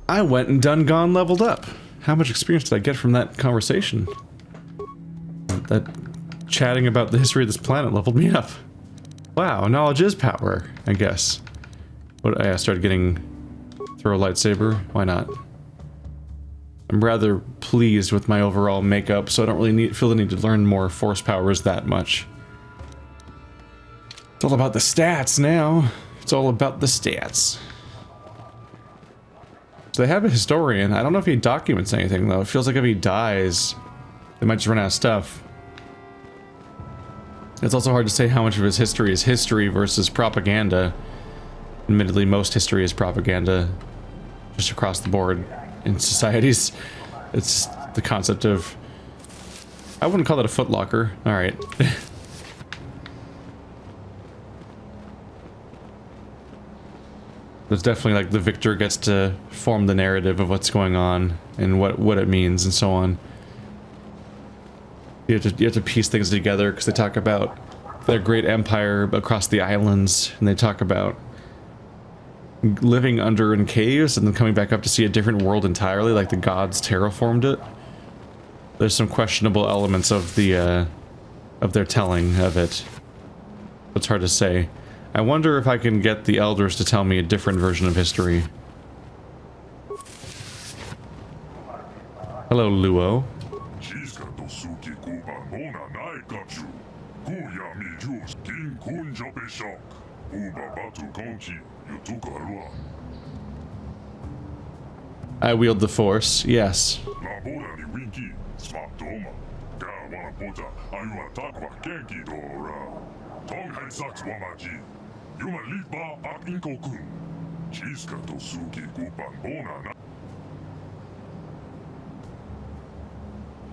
I went and done gone leveled up. How much experience did I get from that conversation? That chatting about the history of this planet leveled me up. Wow, knowledge is power, I guess. But I started getting... throw a lightsaber? Why not? I'm rather pleased with my overall makeup, so I don't really feel the need to learn more force powers that much. It's all about the stats now. It's all about the stats. So they have a historian. I don't know if he documents anything, though. It feels like if he dies, they might just run out of stuff. It's also hard to say how much of his history is history versus propaganda. Admittedly, most history is propaganda, just across the board in societies. It's the concept of... I wouldn't call it a footlocker. Alright. There's definitely like the victor gets to form the narrative of what's going on and what it means and so on. You have to piece things together because they talk about their great empire across the islands, and they talk about living under in caves and then coming back up to see a different world entirely, like the gods terraformed it. There's some questionable elements of the of their telling of it. It's hard to say. I wonder if I can get the elders to tell me a different version of history. Hello, Luo. I wield the Force, yes.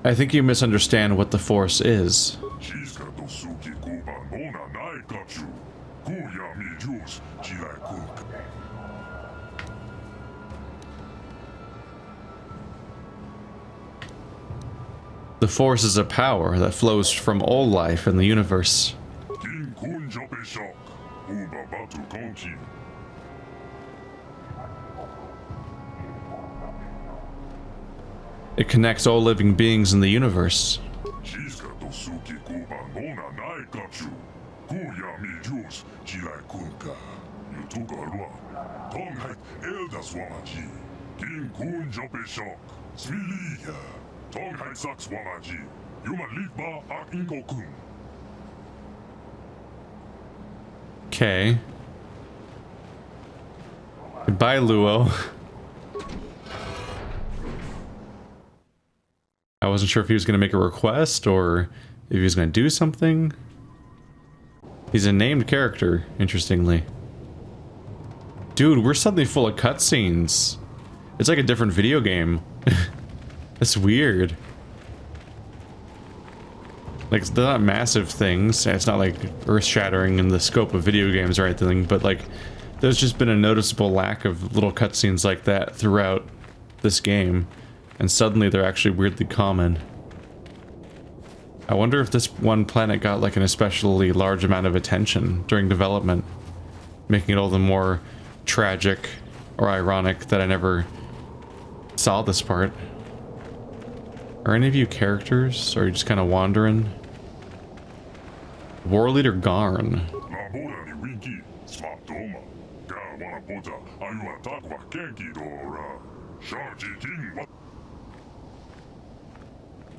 I think you misunderstand what the Force is. The Force is a power that flows from all life in the universe. It connects all living beings in the universe. Okay. Goodbye, Luo. I wasn't sure if he was going to make a request or if he was going to do something. He's a named character, interestingly. Dude, we're suddenly full of cutscenes. It's like a different video game. That's weird. Like, they're not massive things. It's not like earth-shattering in the scope of video games or anything, but like, there's just been a noticeable lack of little cutscenes like that throughout this game. And suddenly they're actually weirdly common. I wonder if this one planet got like an especially large amount of attention during development, making it all the more tragic or ironic that I never saw this part. Are any of you characters? Or are you just kind of wandering? War Leader Garn.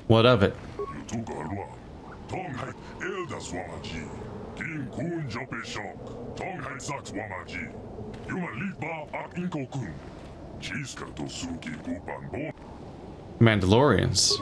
What of it? Mandalorians.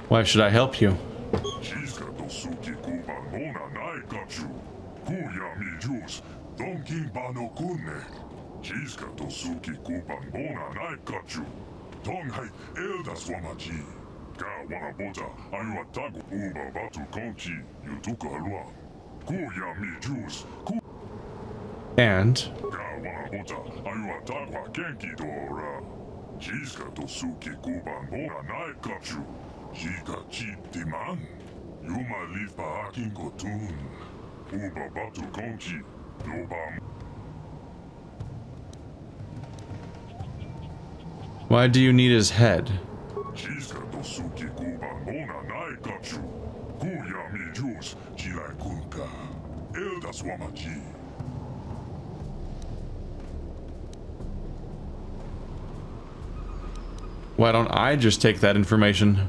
Why should I help you? Donkin Bano Kunne. Chiska Tosuki Kupan Bona Naikachu. Tonghai Elda Swamaji. Ka Wanabota Ayuatagu Uba Batu Konchi. Yutuka Alua. Kuya Mi Juice. And Ka Wanabota Ayuatagu Genki Dora. Chiska Tosuki Kupan Bona Naikachu. Jika Chitiman. Yuma Lipa Akin Kotun. Uba Batu Konchi. why do you need his head? Why don't I just take that information?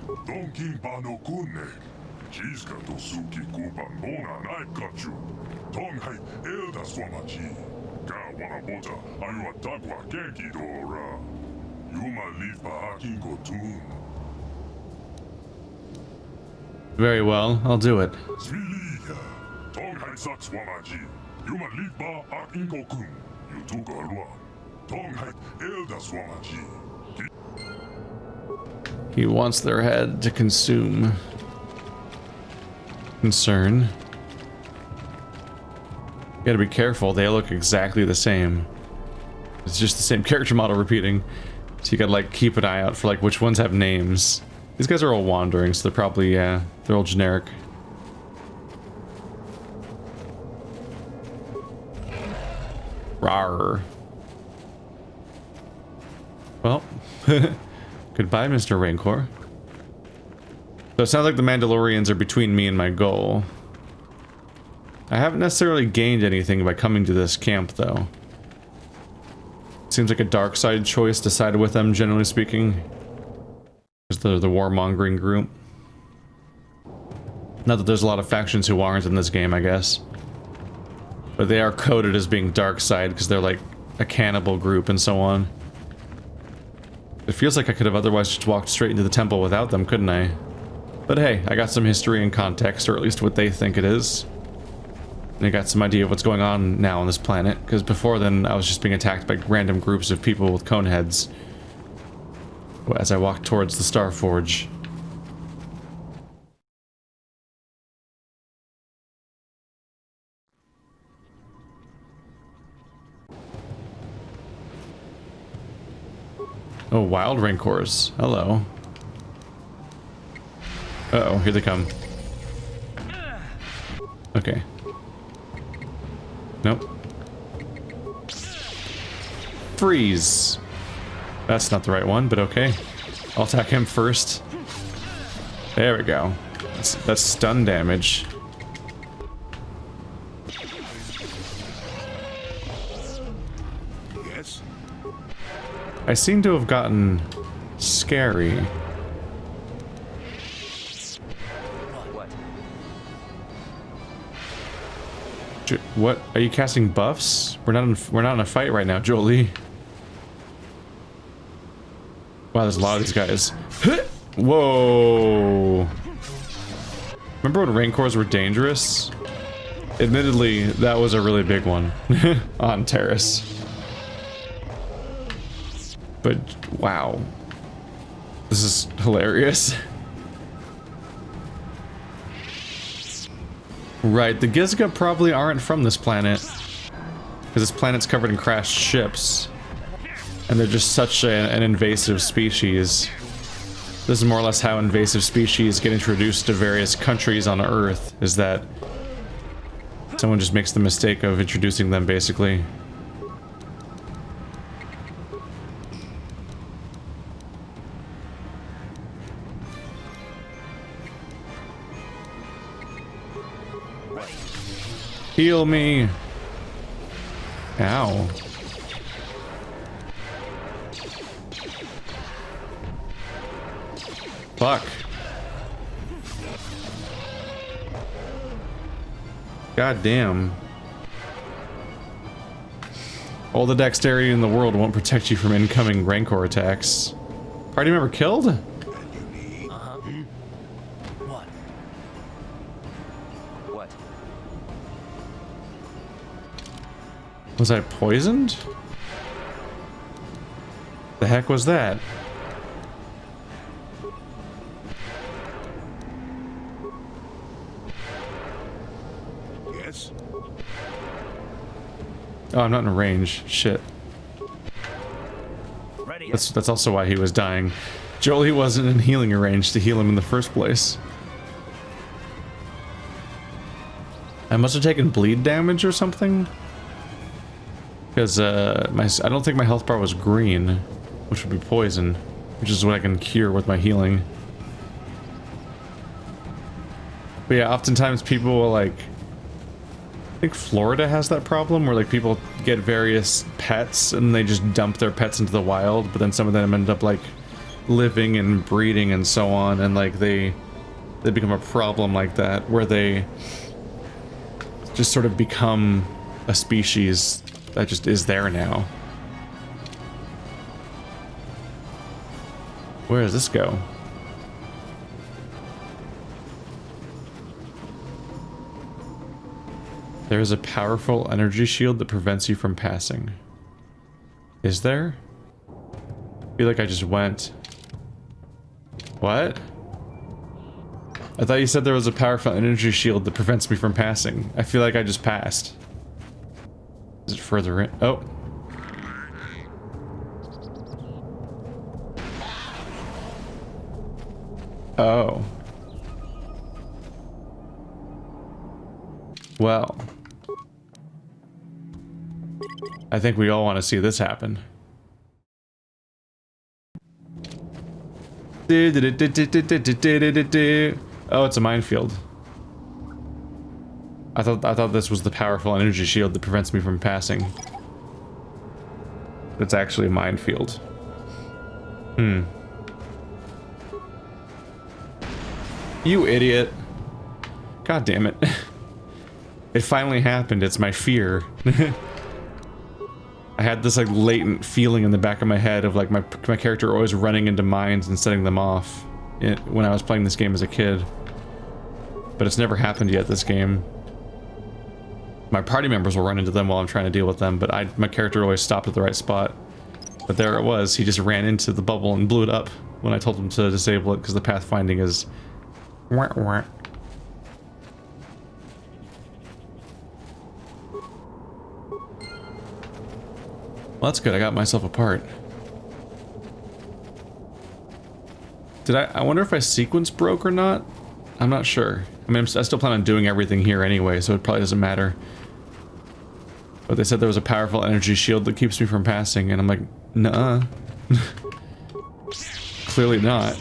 Very well, I'll do it. He wants their head to consume. Concern. You gotta be careful, they look exactly the same. It's just the same character model repeating. So you gotta like keep an eye out for like which ones have names. These guys are all wandering, so they're probably, they're all generic. Rawr. Well, goodbye, Mr. Rancor. So it sounds like the Mandalorians are between me and my goal. I haven't necessarily gained anything by coming to this camp, though. Seems like a dark side choice to side with them, generally speaking. Because the warmongering group. Not that there's a lot of factions who aren't in this game, I guess. But they are coded as being dark side because they're like a cannibal group and so on. It feels like I could have otherwise just walked straight into the temple without them, couldn't I? But hey, I got some history and context, or at least what they think it is. And I got some idea of what's going on now on this planet, because before then I was just being attacked by random groups of people with cone heads as I walked towards the Star Forge. Oh, wild Rancors. Hello. Uh-oh, here they come. Okay. Nope. Freeze! That's not the right one, but okay. I'll attack him first. There we go. That's stun damage. Yes. I seem to have gotten scary. What? Are you casting buffs? We're not in a fight right now, Jolie. Wow, there's a lot of these guys. Whoa! Remember when Rancors were dangerous? Admittedly, that was a really big one on Terrace. But wow, this is hilarious. Right, the Gizga probably aren't from this planet, because this planet's covered in crashed ships, and they're just such an invasive species. This is more or less how invasive species get introduced to various countries on Earth, is that someone just makes the mistake of introducing them, basically. Heal me! Ow. Fuck. God damn. All the dexterity in the world won't protect you from incoming Rancor attacks. Party member killed? Was I poisoned? The heck was that? Yes. Oh, I'm not in range. Shit. That's also why he was dying. Jolie wasn't in healing range to heal him in the first place. I must have taken bleed damage or something. Because I don't think my health bar was green, which would be poison, which is what I can cure with my healing. But yeah, oftentimes people will like, I think Florida has that problem where like people get various pets and they just dump their pets into the wild, but then some of them end up like living and breeding and so on, and like they become a problem like that where they just sort of become a species that just is there now. Where does this go? There is a powerful energy shield that prevents you from passing. Is there? I feel like I just went. What? I thought you said there was a powerful energy shield that prevents me from passing. I feel like I just passed. Is it further in? Oh. Oh. Well. I think we all want to see this happen. Oh, it's a minefield. I thought this was the powerful energy shield that prevents me from passing. It's actually a minefield. Hmm. You idiot. God damn it. It finally happened. It's my fear. I had this like latent feeling in the back of my head of like my character always running into mines and setting them off when I was playing this game as a kid. But it's never happened yet this game. My party members will run into them while I'm trying to deal with them, but my character always stopped at the right spot. But there it was. He just ran into the bubble and blew it up when I told him to disable it because the pathfinding is... Wah, wah. Well, that's good. I got myself a part. Did I wonder if my sequence broke or not? I'm not sure. I mean, I still plan on doing everything here anyway, so it probably doesn't matter. But they said there was a powerful energy shield that keeps me from passing, and I'm like, nuh-uh. Clearly not.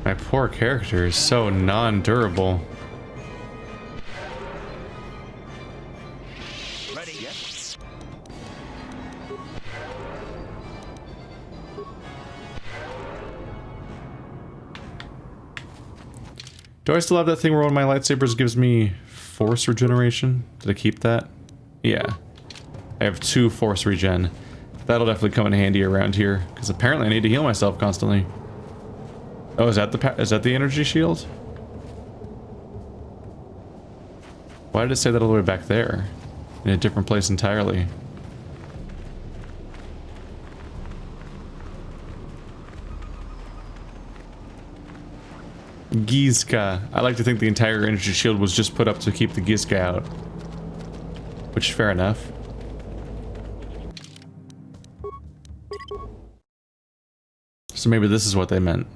My poor character is so non-durable. Ready, yes? Do I still have that thing where one of my lightsabers gives me force regeneration? Did I keep that? Yeah. I have 2 force regen. That'll definitely come in handy around here, because apparently I need to heal myself constantly. Oh, is that the energy shield? Why did it say that all the way back there? In a different place entirely. Gizka. I like to think the entire energy shield was just put up to keep the Gizka out. Which, fair enough. So maybe this is what they meant.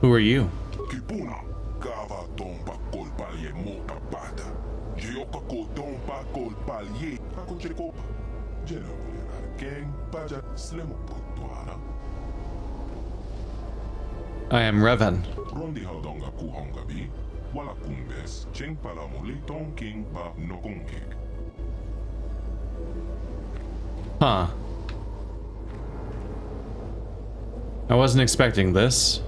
Who are you? I am Revan. Walakumbes, Cheng Palamuli King Pa Nokongik. Huh. I wasn't expecting this.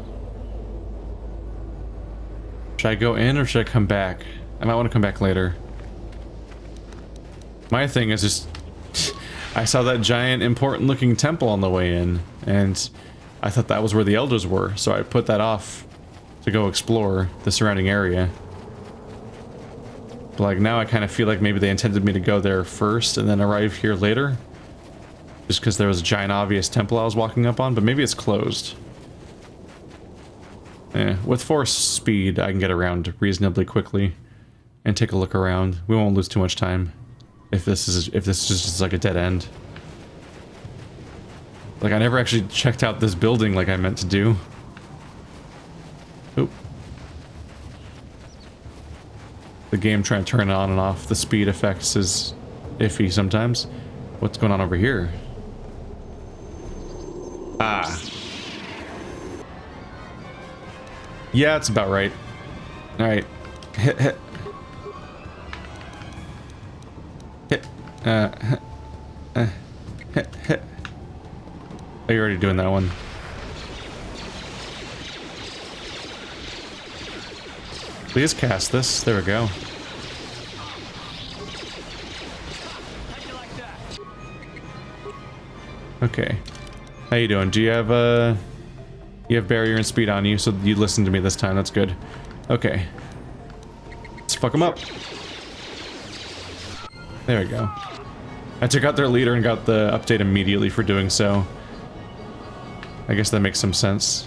Should I go in or should I come back? I might want to come back later. My thing is just... I saw that giant important looking temple on the way in, and I thought that was where the elders were, so I put that off to go explore the surrounding area. But like now I kind of feel like maybe they intended me to go there first and then arrive here later. Just because there was a giant obvious temple I was walking up on, but maybe it's closed. With force speed I can get around reasonably quickly and take a look around. We won't lose too much time if this is just like a dead end. Like I never actually checked out this building like I meant to do. Oop. The game trying to turn it on and off the speed effects is iffy sometimes. What's going on over here? Ah. Yeah, it's about right. Alright. Hit, hit. Hit. Hit, hit. Oh, you're already doing that one. Please cast this. There we go. Okay. How you doing? Do you have you have barrier and speed on you, so you listened to me this time. That's good. Okay. Let's fuck them up. There we go. I took out their leader and got the update immediately for doing so. I guess that makes some sense.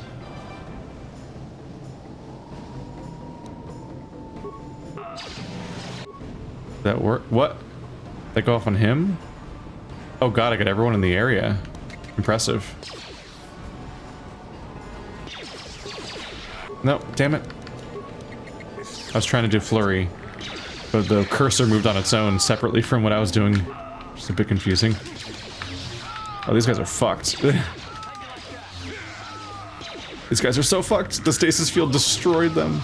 That work? What? They go off on him? Oh god, I got everyone in the area. Impressive. No, damn it. I was trying to do flurry, but the cursor moved on its own separately from what I was doing. Just a bit confusing. Oh, these guys are fucked. These guys are so fucked. The stasis field destroyed them.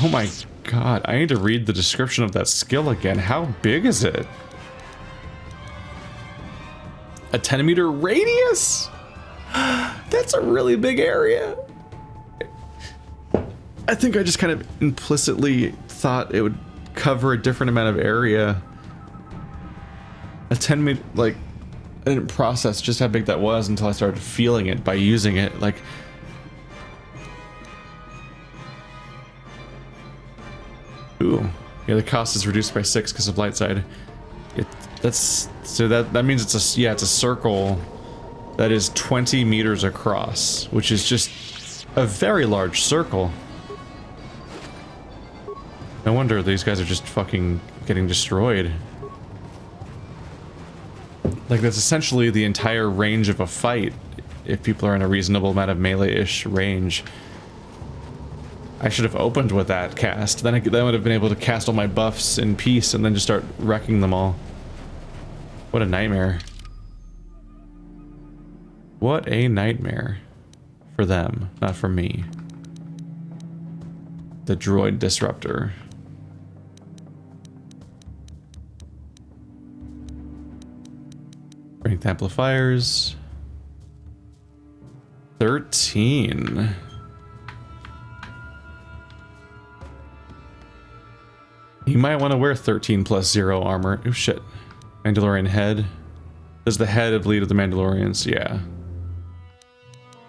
Oh my god, I need to read the description of that skill again. How big is it? A 10-meter radius? That's a really big area. I think I just kind of implicitly thought it would cover a different amount of area. A 10-meter, like, I didn't process just how big that was until I started feeling it by using it. Like, ooh, yeah, the cost is reduced by 6 because of light side. That means it's a circle that is 20 meters across, which is just a very large circle. No wonder these guys are just fucking getting destroyed. Like, that's essentially the entire range of a fight, if people are in a reasonable amount of melee-ish range. I should have opened with that cast. Then I would have been able to cast all my buffs in peace and then just start wrecking them all. What a nightmare. What a nightmare. For them, not for me. The droid disruptor. Strength amplifiers. 13. You might want to wear 13 plus 0 armor. Oh shit. Mandalorian head. Does the head bleed of the Mandalorians? Yeah.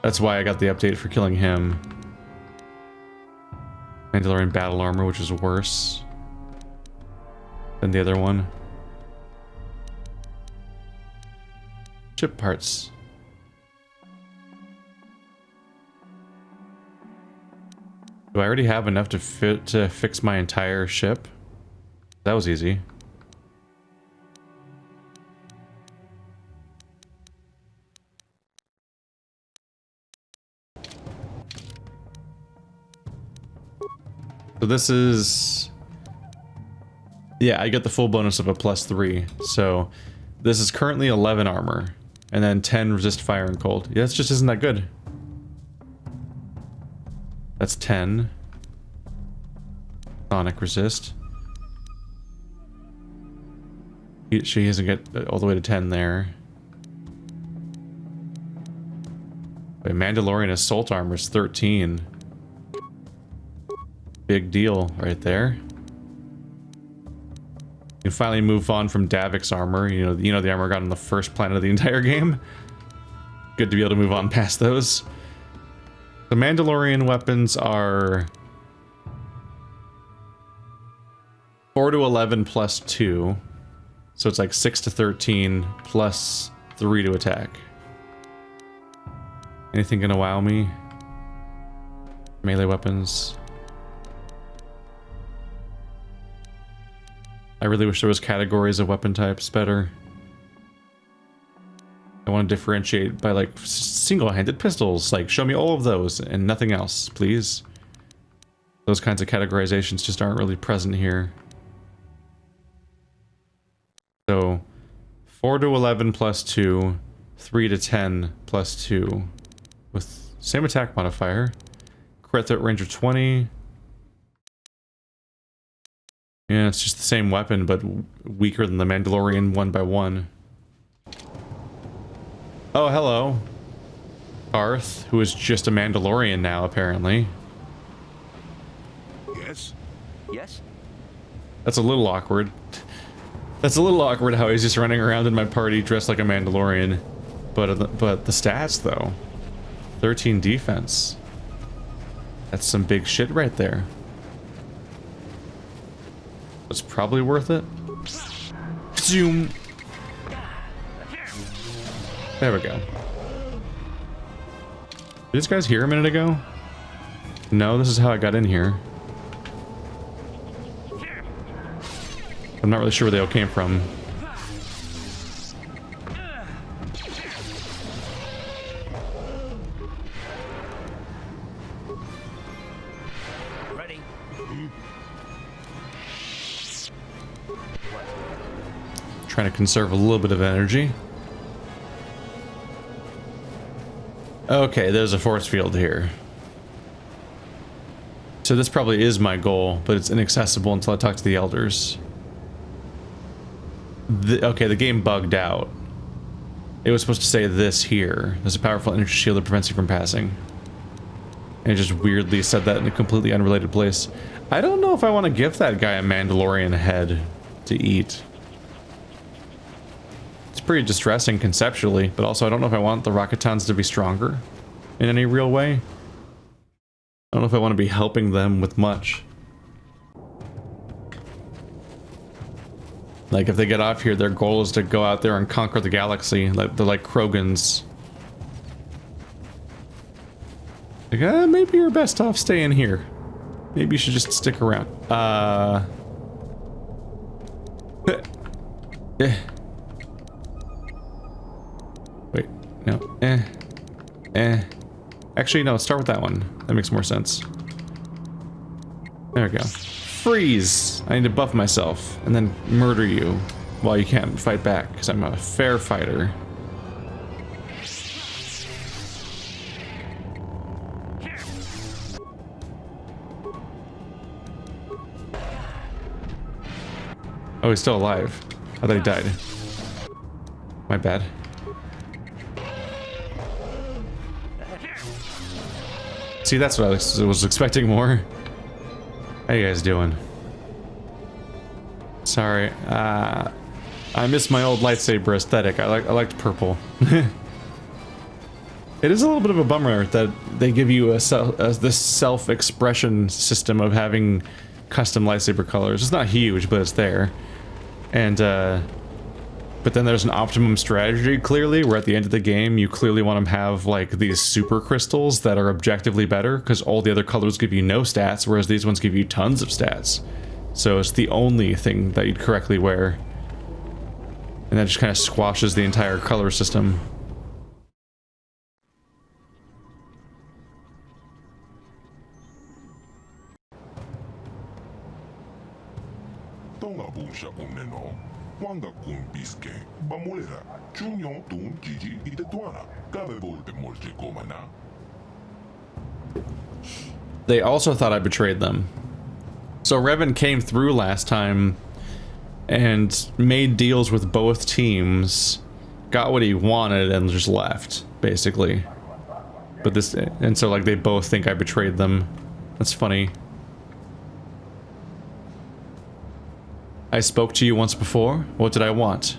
That's why I got the update for killing him. Mandalorian battle armor, which is worse than the other one. Chip parts. Do I already have enough to fix my entire ship? That was easy. So this is... yeah, I get the full bonus of a +3. So this is currently 11 armor. And then 10 resist fire and cold. Yeah, that just isn't that good. That's 10. Sonic resist. She doesn't get all the way to 10 there. Wait, Mandalorian assault armor is 13. Big deal right there. You can finally move on from Davik's armor. You know the armor I got on the first planet of the entire game. Good to be able to move on past those. The Mandalorian weapons are 4 to 11 plus 2. So it's like 6 to 13 plus 3 to attack. Anything gonna wow me? Melee weapons. I really wish there was categories of weapon types better. I want to differentiate by like single-handed pistols. Like show me all of those and nothing else, please. Those kinds of categorizations just aren't really present here. So 4 to 11 plus 2, 3 to 10 plus 2 with same attack modifier. Crit threat range of 20. Yeah, it's just the same weapon, but weaker than the Mandalorian 1x1. Oh, hello. Arth, who is just a Mandalorian now, apparently. Yes? Yes? That's a little awkward. That's a little awkward how he's just running around in my party dressed like a Mandalorian. But the stats, though. 13 defense. That's some big shit right there. It's probably worth it. Zoom. There we go. Did these guys hear a minute ago? No, this is how I got in here. I'm not really sure where they all came from. Ready. Trying to conserve a little bit of energy. Okay, there's a force field here. So this probably is my goal, but it's inaccessible until I talk to the elders. Okay, the game bugged out. It was supposed to say this here. There's a powerful energy shield that prevents you from passing. And it just weirdly said that in a completely unrelated place. I don't know if I want to give that guy a Mandalorian head to eat. It's pretty distressing conceptually, but also I don't know if I want the Rocketons to be stronger in any real way. I don't know if I want to be helping them with much. Like, if they get off here, their goal is to go out there and conquer the galaxy. Like, they're like Krogans. Like, maybe you're best off staying here. Maybe you should just stick around. Wait, no. Actually, no, start with that one. That makes more sense. There we go. Freeze! I need to buff myself and then murder you while you can't fight back, because I'm a fair fighter. Oh, he's still alive. I thought he died. My bad. See, that's what I was expecting more. How you guys doing? Sorry, I miss my old lightsaber aesthetic. I liked purple. It is a little bit of a bummer that they give you this self-expression system of having custom lightsaber colors. It's not huge, but it's there. And but then there's an optimum strategy, clearly, where at the end of the game you clearly want to have like these super crystals that are objectively better, because all the other colors give you no stats, whereas these ones give you tons of stats. So it's the only thing that you'd correctly wear. And that just kind of squashes the entire color system. Quando kumpiske, bamulera, chunyon tum gigi itetuana, cabe volpe molche They also thought I betrayed them. So Revan came through last time and made deals with both teams, got what he wanted, and just left, basically. But this, and so like they both think I betrayed them. That's funny. I spoke to you once before. What did I want?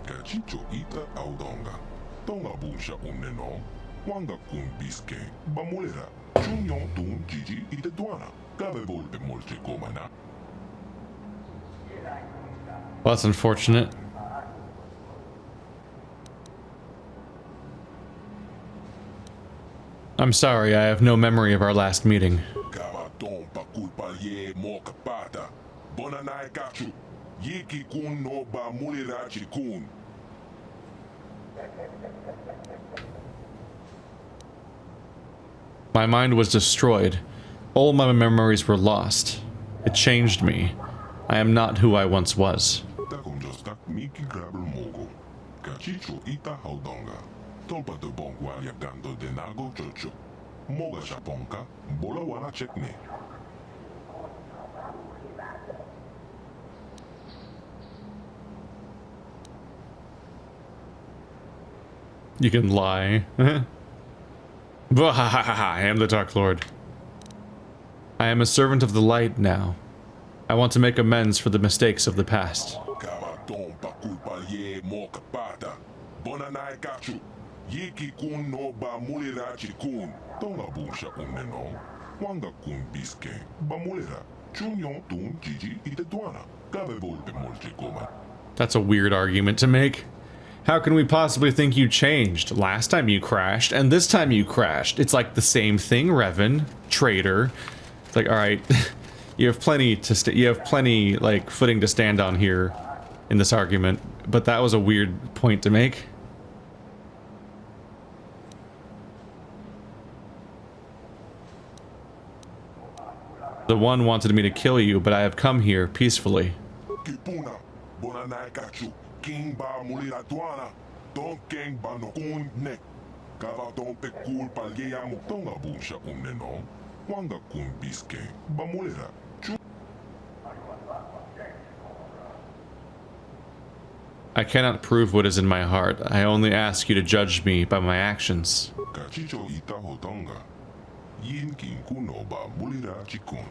Kachicho ita audonga. Tonga bunsha uneno. Wanga kun biske. Bamulera. Chunyon tun jiji ite duana. Kabe volpe molche komana. Well, that's unfortunate. I'm sorry, I have no memory of our last meeting. Kavaton pakulpa ye mo kapata. Bonanai kachu. Yiki kun no ba mulirachi kun. My mind was destroyed. All my memories were lost. It changed me. I am not who I once was. You can lie. I am the Dark Lord. I am a servant of the light now. I want to make amends for the mistakes of the past. That's a weird argument to make. How can we possibly think you changed? Last time you crashed, and this time you crashed. It's like the same thing, Revan. Traitor. It's like, alright, you have plenty to you have plenty, like, footing to stand on here in this argument, but that was a weird point to make. The one wanted me to kill you, but I have come here peacefully. King ba mulira tuana, don king ba no kun nek. Kava don pe kul palgeya mutonga bunsha uneno. Wanga kun biske ba mulira. I cannot prove what is in my heart. I only ask you to judge me by my actions. Kachicho ita hotonga. Yin king kuno ba mulira chikun.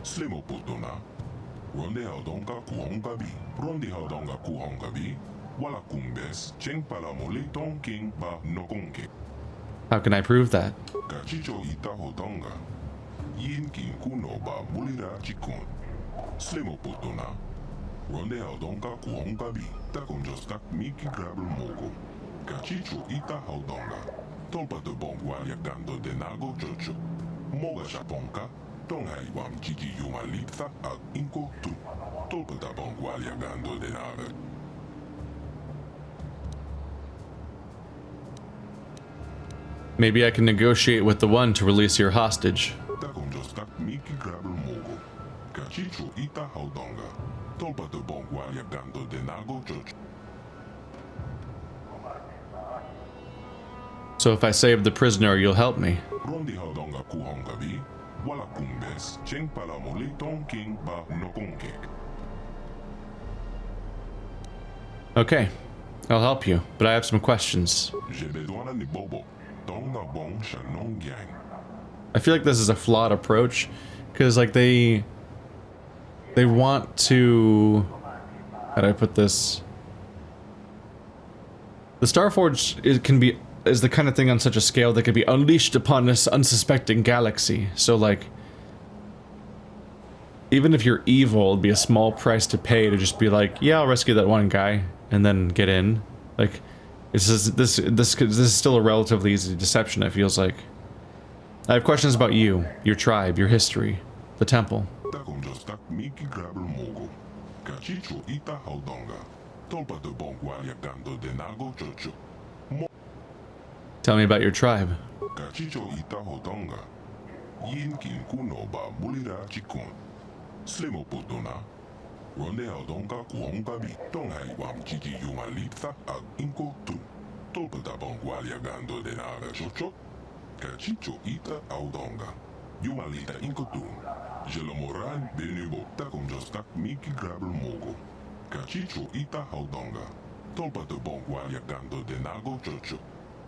Slemo putona. Ronde haudonga kuhongabi, ronde haudonga kuhongabi, wala kumbes, cheng palamole ton king ba nokonke. How can I prove that? Kachicho ita hodonga, yin king kuno ba mulira chikun. Slemo potona, ronde haudonga kuhongabi, takonjostak miki grabel mogo. Kachicho ita haudonga, tolpa de bongwalia gando de nago chocho. Moga japonka. Maybe I can negotiate with the one to release your hostage. So if I save the prisoner, you'll help me. Okay, I'll help you, but I have some questions. I feel like this is a flawed approach, because like they want to, how do I put this? The Starforge is the kind of thing on such a scale that could be unleashed upon this unsuspecting galaxy. So like, even if you're evil, it'd be a small price to pay to just be like, yeah, I'll rescue that one guy and then get in. Like, this is still a relatively easy deception, it feels like. I have questions about you, your tribe, your history, the temple. Tell me about your tribe.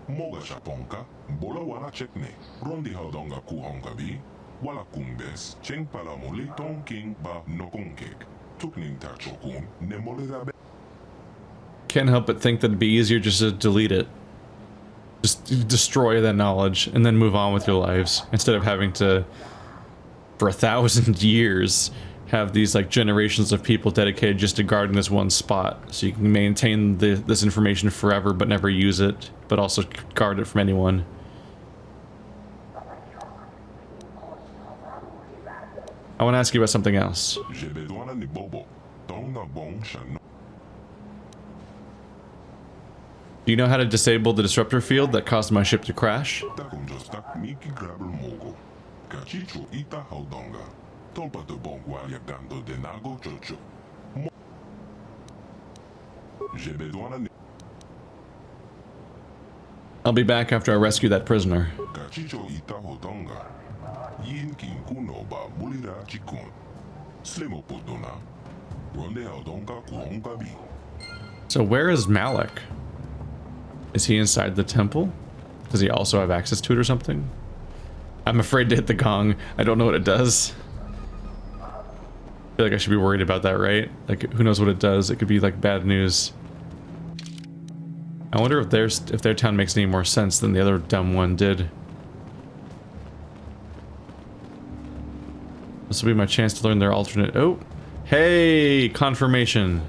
Moga shaponka, bola wala chekne, rondi haudonga kuhongabi, wala kumbes, cheng pala mole ton king ba nokonkek, tukning tachokun, nemole rabe. Can't help but think that it'd be easier just to delete it. Just destroy that knowledge and then move on with your lives instead of having to, for 1,000 years, have these like generations of people dedicated just to guarding this one spot, so you can maintain this information forever but never use it, but also guard it from anyone. I want to ask you about something else. Do you know how to disable the disruptor field that caused my ship to crash? I'll be back after I rescue that prisoner. So where is Malik? Is he inside the temple? Does he also have access to it or something? I'm afraid to hit the gong. I don't know what it does. I feel like I should be worried about that, right? Like, who knows what it does? It could be like bad news. I wonder if their town makes any more sense than the other dumb one did. This will be my chance to learn their alternate. Oh, hey, confirmation.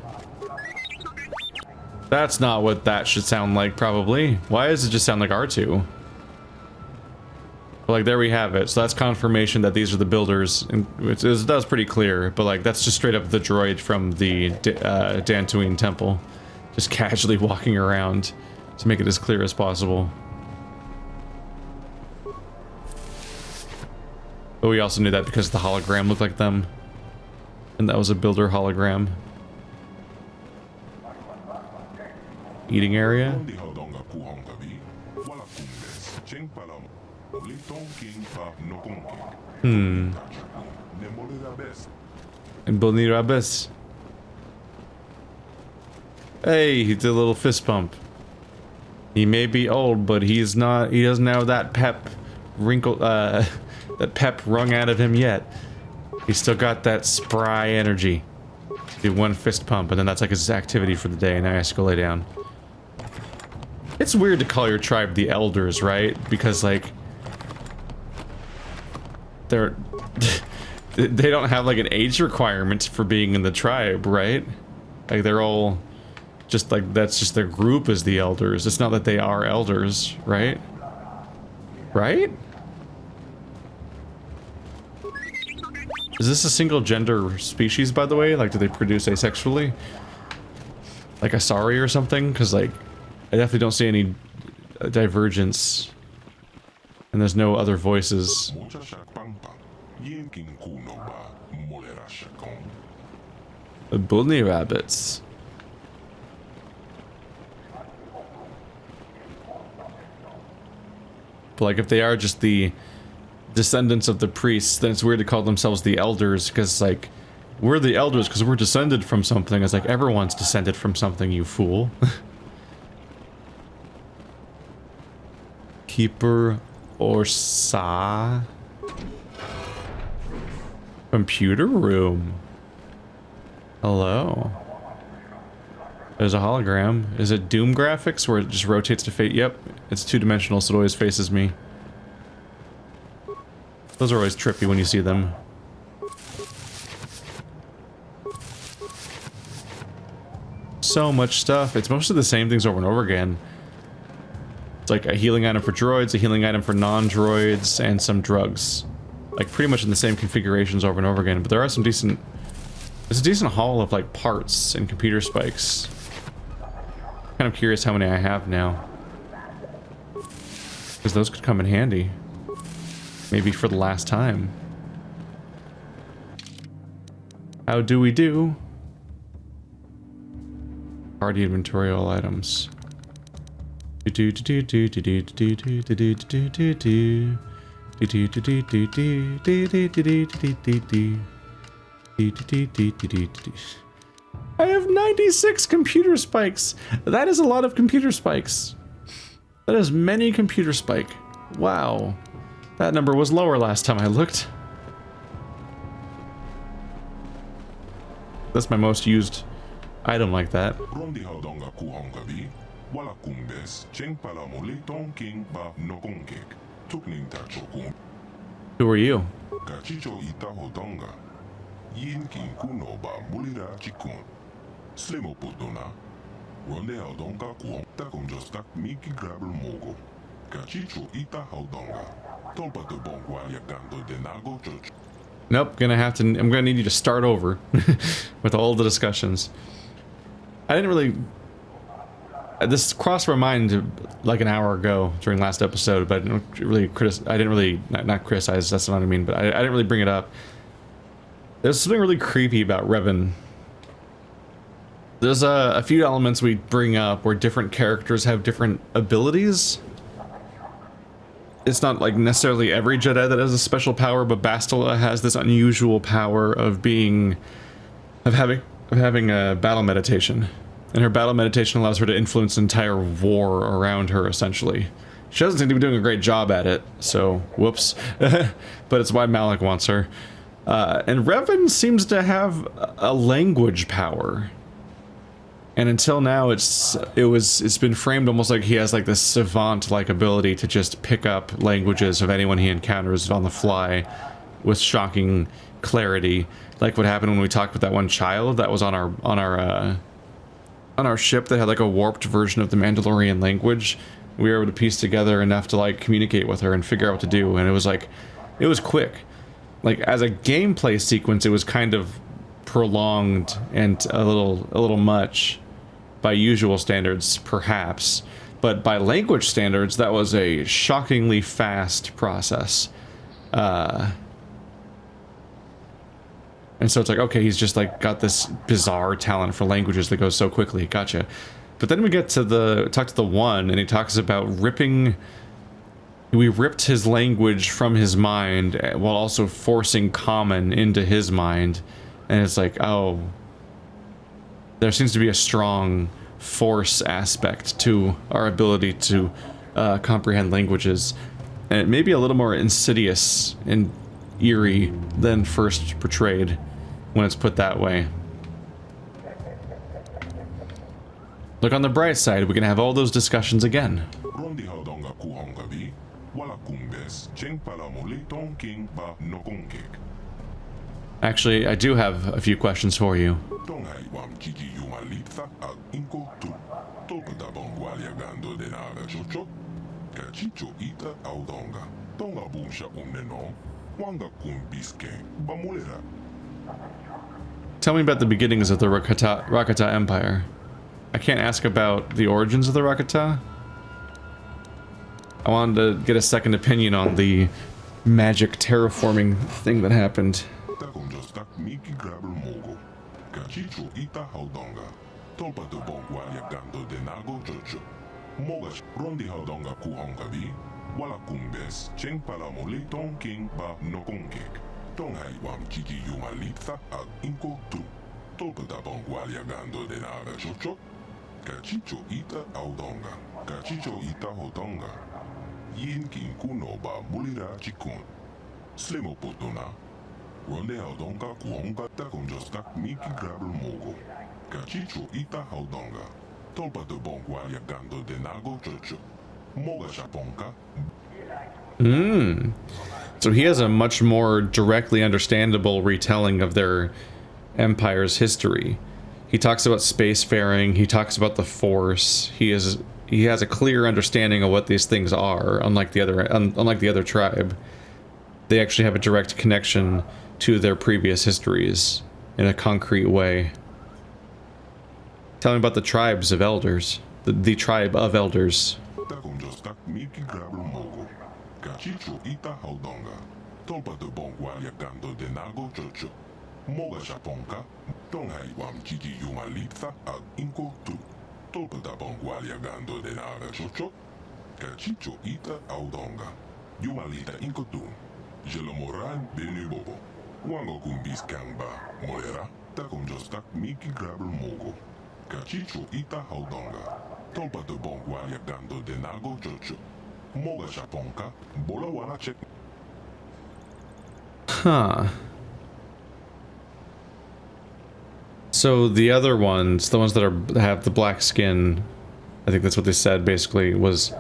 That's not what that should sound like, probably. Why does it just sound like R2? But like, there we have it. So that's confirmation that these are the builders, and that was pretty clear. But like, that's just straight up the droid from the Tatooine temple, just casually walking around to make it as clear as possible. But we also knew that because the hologram looked like them, and that was a builder hologram. Eating area. And Bonirabes. Hey, he did a little fist bump. He may be old, but he's not. He doesn't have that pep wrinkle, that pep wrung out of him yet. He's still got that spry energy. Do one fist pump, and then that's like his activity for the day. And now he has to go lay down. It's weird to call your tribe the elders, right? Because like they're they don't have like an age requirement for being in the tribe, right? Like they're all just like, that's just their group is the elders. It's not that they are elders, right? Right? Is this a single gender species, by the way? Like, do they produce asexually? Like Asari or something? Because like, I definitely don't see any divergence. And there's no other voices. The bunny rabbits. But like, if they are just the descendants of the priests, then it's weird to call themselves the elders, because like, we're the elders because we're descended from something. It's like, everyone's descended from something, you fool. Keeper or Sa? Computer room. Hello. There's a hologram. Is it Doom graphics where it just rotates to face? Yep, it's two-dimensional, so it always faces me. Those are always trippy when you see them. So much stuff. It's mostly the same things over and over again. It's like a healing item for droids, a healing item for non-droids, and some drugs. Like pretty much in the same configurations over and over again, but there are some decent... There's a decent haul of like parts and computer spikes. kind of curious how many I have now. Because those could come in handy. Maybe for the last time. How do we do? Party inventory, all items. I have 96 computer spikes. That is a lot of computer spikes. That is many computer spike. Wow. That number was lower last time I looked. That's my most used item like that. Who are you? Nope, I'm gonna need you to start over with all the discussions. I didn't really... This crossed my mind like an hour ago during last episode, but I didn't really not criticize, that's not what I mean, but I didn't really bring it up. There's something really creepy about Revan. There's a few elements we bring up where different characters have different abilities. It's not like necessarily every Jedi that has a special power, but Bastila has this unusual power of having a battle meditation. And her battle meditation allows her to influence an entire war around her, essentially. She doesn't seem to be doing a great job at it, so whoops. But it's why Malak wants her. And Revan seems to have a language power. And until now, it's been framed almost like he has like this savant-like ability to just pick up languages of anyone he encounters on the fly with shocking clarity, like what happened when we talked with that one child that was on our ship that had like a warped version of the Mandalorian language. We were able to piece together enough to like communicate with her and figure out what to do, and it was quick. Like as a gameplay sequence, it was kind of prolonged and a little much by usual standards, perhaps, but by language standards, that was a shockingly fast process. And so it's like, okay, he's just like got this bizarre talent for languages that goes so quickly. Gotcha. But then we get to talk to the one, and he talks about we ripped his language from his mind while also forcing common into his mind. And it's like, oh, there seems to be a strong force aspect to our ability to comprehend languages. And it may be a little more insidious and eerie than first portrayed when it's put that way. Look on the bright side, we can have all those discussions again. Actually, I do have a few questions for you. Tell me about the beginnings of the Rakata Empire. I can't ask about the origins of the Rakata. I wanted to get a second opinion on the magic terraforming thing that happened. So he has a much more directly understandable retelling of their empire's history. He talks about spacefaring, he talks about the Force, he has a clear understanding of what these things are, unlike the other tribe. They actually have a direct connection to their previous histories in a concrete way. Tell me about the tribes of elders. the tribe of elders. Huh. So the other ones, the ones that have the black skin, I think that's what they said basically, was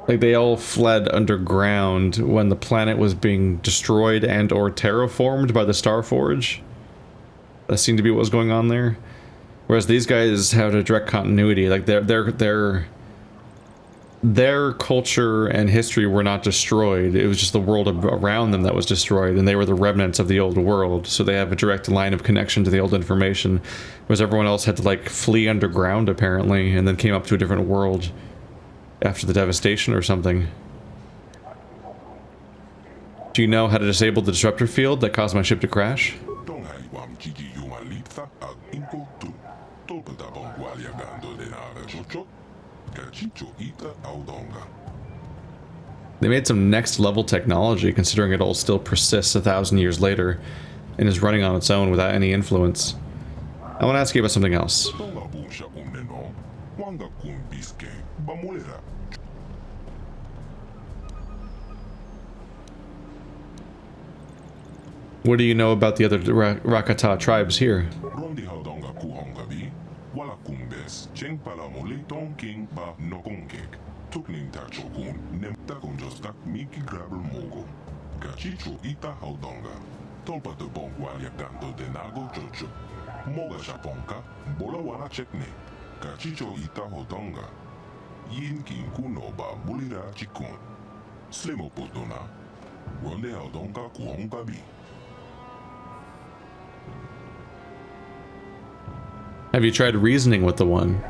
like they all fled underground when the planet was being destroyed and or terraformed by the Starforge. That seemed to be what was going on there. Whereas these guys have a direct continuity, like their culture and history were not destroyed. It was just the world around them that was destroyed, and they were the remnants of the old world, so they have a direct line of connection to the old information, whereas everyone else had to like flee underground apparently and then came up to a different world after the devastation or something. Do you know how to disable the disruptor field that caused my ship to crash? They made some next level technology considering it all still persists 1,000 years later and is running on its own without any influence. I want to ask you about something else. What do you know about the other Rakata tribes here? Have you tried reasoning with the one?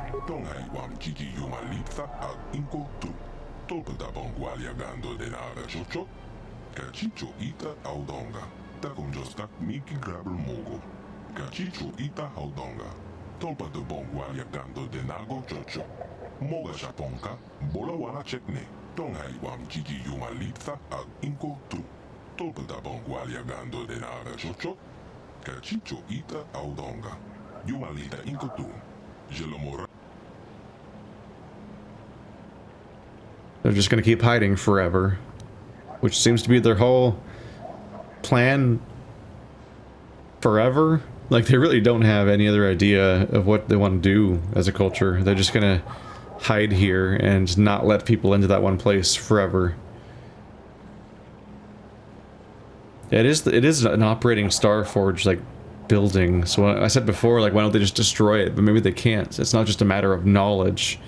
They're just gonna keep hiding forever, which seems to be their whole plan forever. Like, they really don't have any other idea of what they want to do as a culture. They're just gonna hide here and not let people into that one place forever. Yeah, it is an operating Starforge, like, building. So I said before, like, why don't they just destroy it? But maybe they can't. It's not just a matter of knowledge.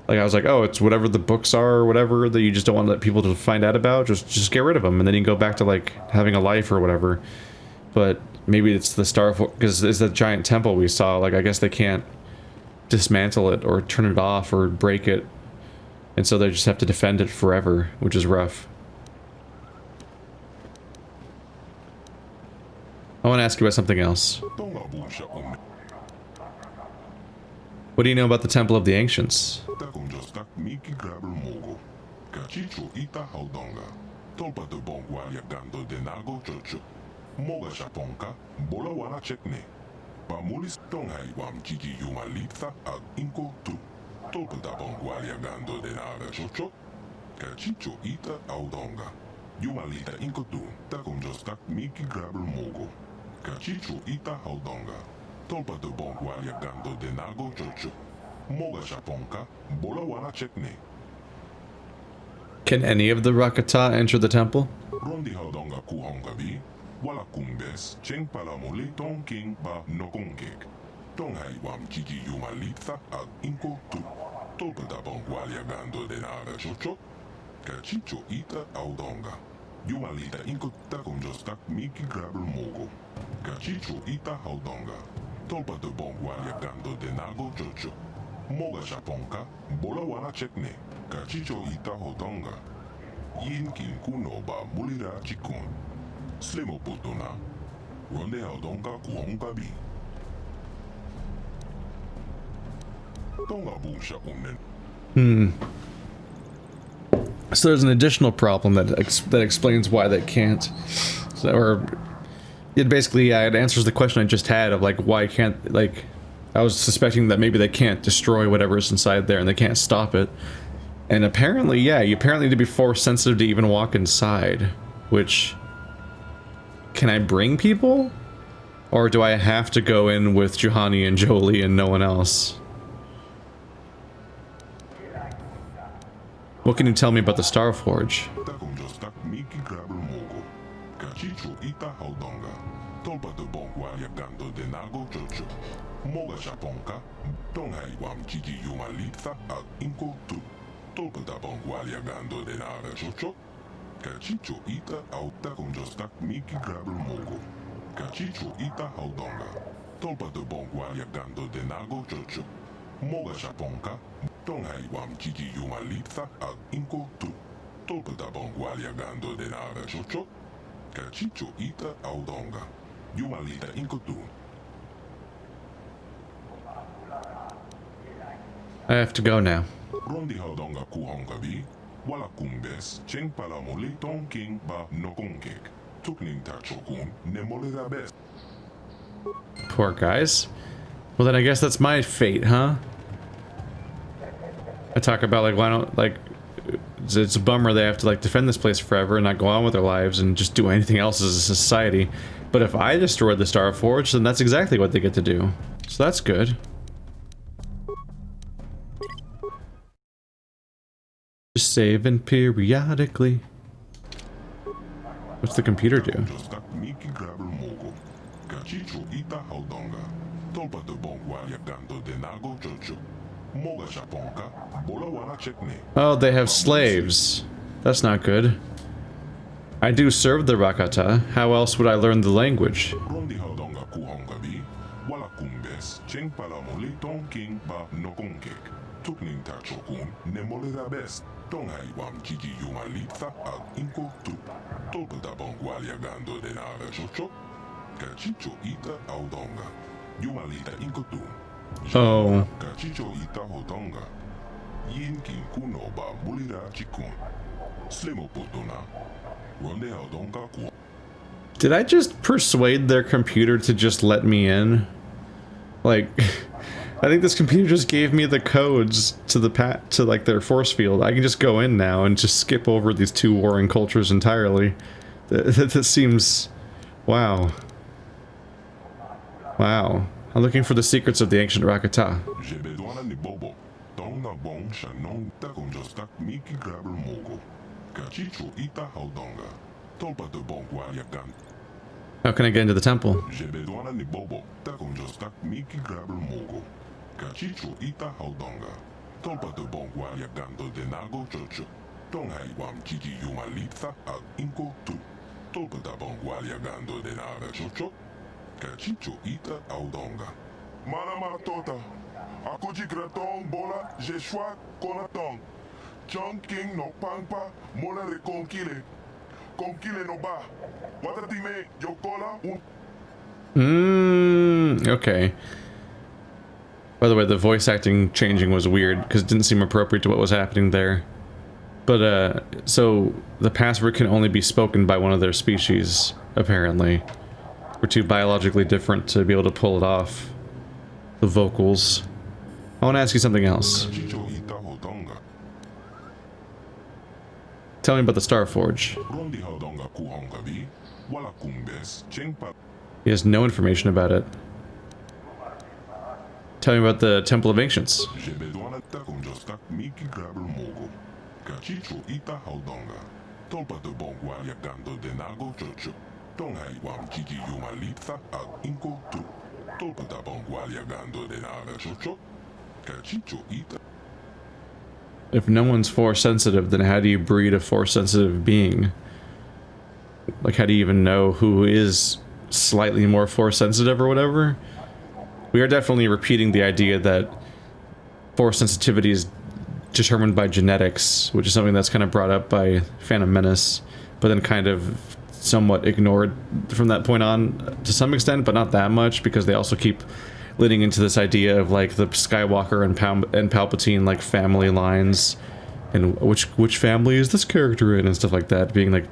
Like, I was like, oh, it's whatever the books are or whatever that you just don't want to let people to find out about. Just get rid of them, and then you can go back to, like, having a life or whatever. But maybe it's the Starforge, because it's that giant temple we saw. Like, I guess they can't dismantle it or turn it off or break it. And so they just have to defend it forever, which is rough. I want to ask you about something else. What do you know about the Temple of the Ancients? Can any of the Rakata enter the temple? Moga Japonka, Bola Wana Chekne, Kachicho Ita Hodonga, Yin Kin Kuno Ba Mulira Chikun, Slimo Potona, Ronde Hodonga Kuhonga Bi. Tonga Busha Unen. So there's an additional problem that explains why they can't. So, or it basically it answers the question I just had of like why can't, like, I was suspecting that maybe they can't destroy whatever's inside there and they can't stop it. And apparently, yeah, you apparently need to be force sensitive to even walk inside, which, can I bring people? Or do I have to go in with Juhani and Jolie and no one else? What can you tell me about the Star Forge? Moga Japonka, Tonghai Wam Chiki Yumalitha at Inko Tu, Tolpata Bongwalia Gando de Nara Chocho, Kachicho Ita Auta Conjostak Miki Grabber Mogo, Kachicho Ita Haudonga, Tolpata Bongwalia Gando de Nago Chocho, Moga Japonka, Tonghai Wam Chiki Yumalitha at Inko Tu, Tolpata Bongwalia Gando de Nara Chocho, Kachicho Ita Audonga, Yumalita Inko Tu. I have to go now. Rondi Haudonga Kuhongabi, Wala Kumbes, Cheng Palamoli Ton King Ba Nokonkek, Tukning Tachokun, Nemolera Best. Poor guys. Well then I guess that's my fate, huh? I talk about like why don't, like, it's a bummer they have to like defend this place forever and not go on with their lives and just do anything else as a society. But if I destroy the Star Forge, then that's exactly what they get to do. So that's good. Just saving periodically. What's the computer do? Oh, they have slaves. That's not good. I do serve the Rakata. How else would I learn the language? Tukning Tachokun, Nemolera Best, Tonghai Wam Kiki Yumalitha Al Inko Tu, Tolpata Bongwalia Gando de Nara Chocho, Kachicho Ita Audonga, Yumalita Inko Tu. Oh. Kachicho Ita Hodonga, Yin Kin Kuno Ba Mulira Chikun, Slimo Potona, Ronde Audonga Ku. Did I just persuade their computer to just let me in? Like, I think this computer just gave me the codes to the to like their force field. I can just go in now and just skip over these two warring cultures entirely. That seems... wow. Wow. I'm looking for the secrets of the ancient Rakata. How can I get into the temple? Kachicho Ita Haudonga, Tolpata Bongwalia Gando de Nago Chocho, Tonghai Wam Kiki Yumalitha Al Inko Tu, Tolpata Bongwalia Gando de Nara Chocho, Kachicho Ita Audonga. Manama Tota, Akuji Gratong Bola, Jeshua Konatong, Chong King no Pangpa, Mola de Conquile, Conquile no Ba, Watatime Yokola un. Okay. By the way, the voice acting changing was weird, because it didn't seem appropriate to what was happening there. But, so, the password can only be spoken by one of their species, apparently. We're too biologically different to be able to pull it off. The vocals. I want to ask you something else. Tell me about the Star Forge. He has no information about it. Tell me about the Temple of Ancients. If no one's force sensitive, then how do you breed a force sensitive being? Like, how do you even know who is slightly more force sensitive or whatever? We are definitely repeating the idea that force sensitivity is determined by genetics, which is something that's kind of brought up by Phantom Menace, but then kind of somewhat ignored from that point on to some extent, but not that much, because they also keep leading into this idea of like the Skywalker and Palpatine like family lines, and which family is this character in, and stuff like that, being like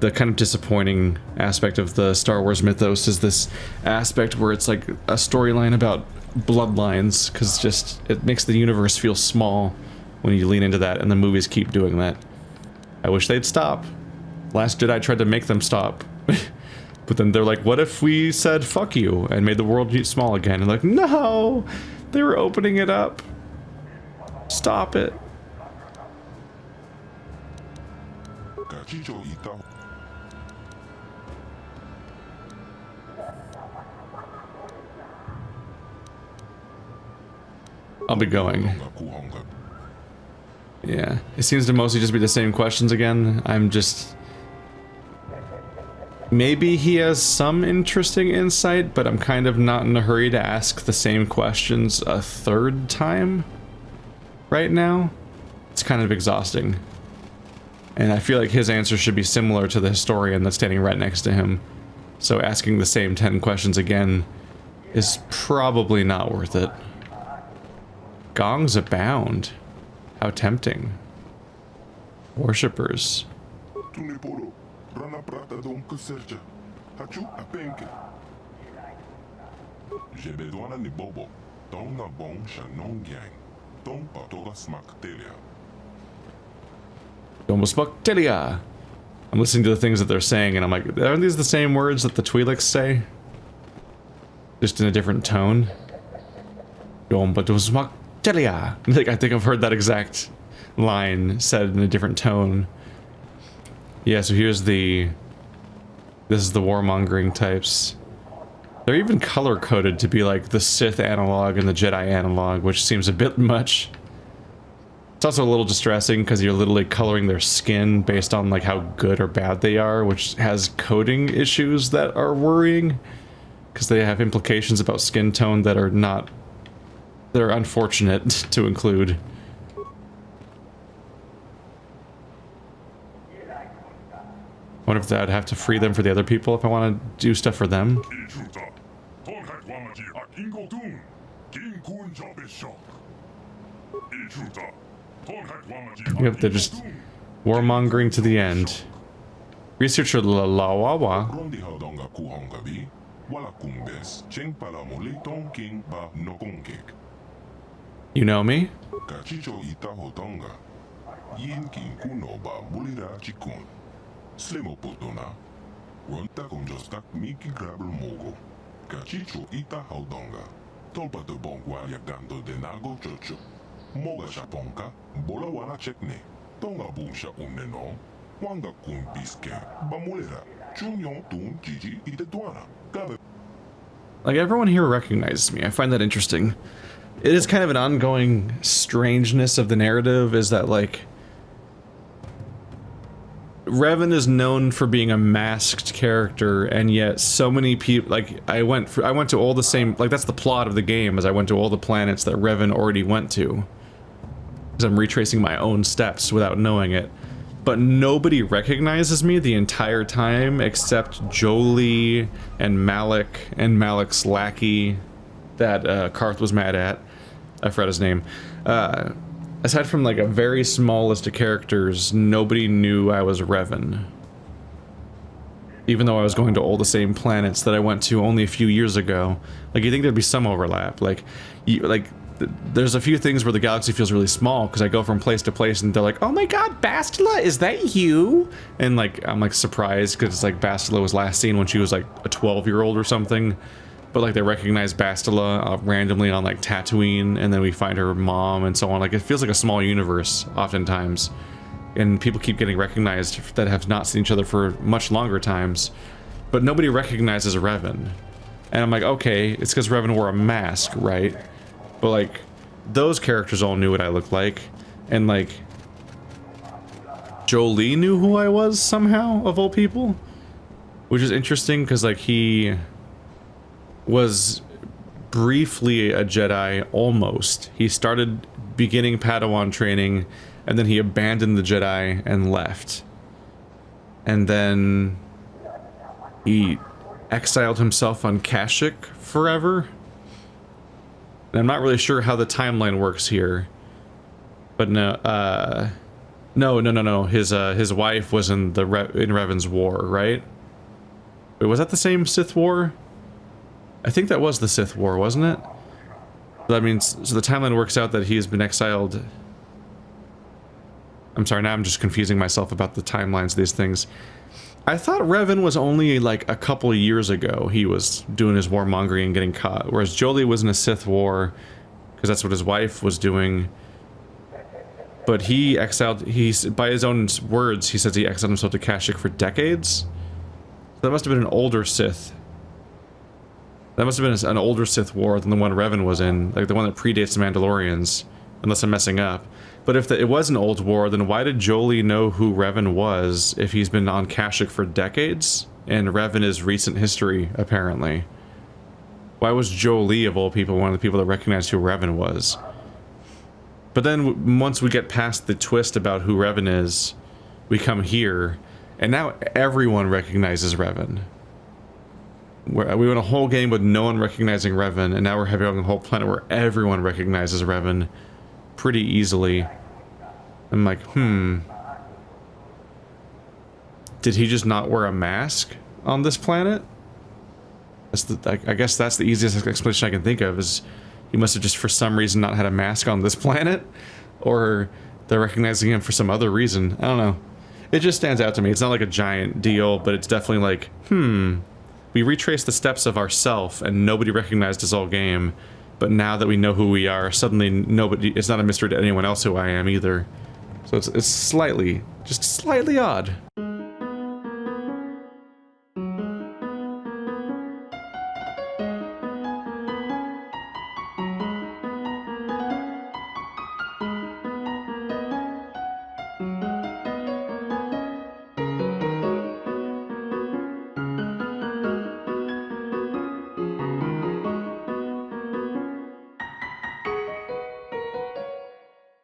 the kind of disappointing aspect of the Star Wars mythos is this aspect where it's like a storyline about bloodlines, because just it makes the universe feel small when you lean into that, and the movies keep doing that. I wish they'd stop. Last Jedi tried to make them stop. But then they're like, what if we said fuck you and made the world small again? And like, no! They were opening it up. Stop it. I'll be going. Yeah, it seems to mostly just be the same questions again. I'm just... Maybe he has some interesting insight, but I'm kind of not in a hurry to ask the same questions a third time right now. It's kind of exhausting. And I feel like his answer should be similar to the historian that's standing right next to him. So asking the same 10 questions again is probably not worth it. Gongs abound. How tempting. Worshippers. Domospoctelia. I'm listening to the things that they're saying, and I'm like, aren't these the same words that the Twi'leks say? Just in a different tone. Domospoctelia. Like, I think I've heard that exact line said in a different tone. Yeah, so here's the... This is the warmongering types. They're even color-coded to be like the Sith analog and the Jedi analog, which seems a bit much. It's also a little distressing because you're literally coloring their skin based on like how good or bad they are, which has coding issues that are worrying. Because they have implications about skin tone that are not... that are unfortunate to include. I wonder if I'd have to free them for the other people if I want to do stuff for them. Yep, they're just warmongering to the end. Researcher Lawawa. You know me? Slimopotona, Ronta Conjostak Miki Grabel Mogo, Cachicho Ita Haudonga, Tolpa de Bongwa Yagando de Nago Chocho, Moga Shaponka, Bola Wana Chekne, Tonga Boomsha Uneno, Wanga Kun Biske, Bamulera, Chunyon Tun Gigi Itetuana, Gabe. Like, everyone here recognizes me. I find that interesting. It is kind of an ongoing strangeness of the narrative, is that, like, Revan is known for being a masked character, and yet so many people, like, I went to all the same, like, that's the plot of the game, as I went to all the planets that Revan already went to. Because I'm retracing my own steps without knowing it. But nobody recognizes me the entire time except Jolee and Malik and Malik's lackey that Karth was mad at. I forgot his name. Aside from like a very small list of characters, nobody knew I was Revan. Even though I was going to all the same planets that I went to only a few years ago. Like, you think there'd be some overlap. Like, there's a few things where the galaxy feels really small, because I go from place to place and they're like, oh my god, Bastila, is that you? And like, I'm like surprised, because it's like Bastila was last seen when she was like a 12-year-old or something. But like, they recognize Bastila randomly on like Tatooine, and then we find her mom and so on. Like, it feels like a small universe oftentimes, and people keep getting recognized that have not seen each other for much longer times, but nobody recognizes Revan. And I'm like, okay, it's because Revan wore a mask, right? But like, those characters all knew what I looked like, and like, Jolee knew who I was somehow, of all people, which is interesting because like, he was briefly a Jedi, almost. He started beginning Padawan training, and then he abandoned the Jedi and left. And then he exiled himself on Kashyyyk forever. And I'm not really sure how the timeline works here. But no, no. His wife was in the in Revan's war, right? Wait, was that the same Sith war? I think that was the Sith war, wasn't it? That means, so the timeline works out that he has been exiled. I'm sorry, now I'm just confusing myself about the timelines of these things. I thought Revan was only like a couple of years ago he was doing his warmongering and getting caught, whereas Jolee was in a Sith war, because that's what his wife was doing. But he exiled, by his own words, he says he exiled himself to Kashyyyk for decades. So that must have been an older Sith. That must have been an older Sith war than the one Revan was in, like the one that predates the Mandalorians, unless I'm messing up. But if it was an old war, then why did Jolee know who Revan was if he's been on Kashyyyk for decades? And Revan is recent history, apparently. Why was Jolee, of all people, one of the people that recognized who Revan was? But then, once we get past the twist about who Revan is, we come here, and now everyone recognizes Revan. We went a whole game with no one recognizing Revan, and now we're having a whole planet where everyone recognizes Revan pretty easily. I'm like, did he just not wear a mask on this planet? I guess that's the easiest explanation I can think of, is he must have just for some reason not had a mask on this planet, or they're recognizing him for some other reason. I don't know. It just stands out to me. It's not like a giant deal, but it's definitely like, we retrace the steps of ourself and nobody recognized us all game, but now that we know who we are, suddenly it's not a mystery to anyone else who I am either. So it's slightly, just slightly odd.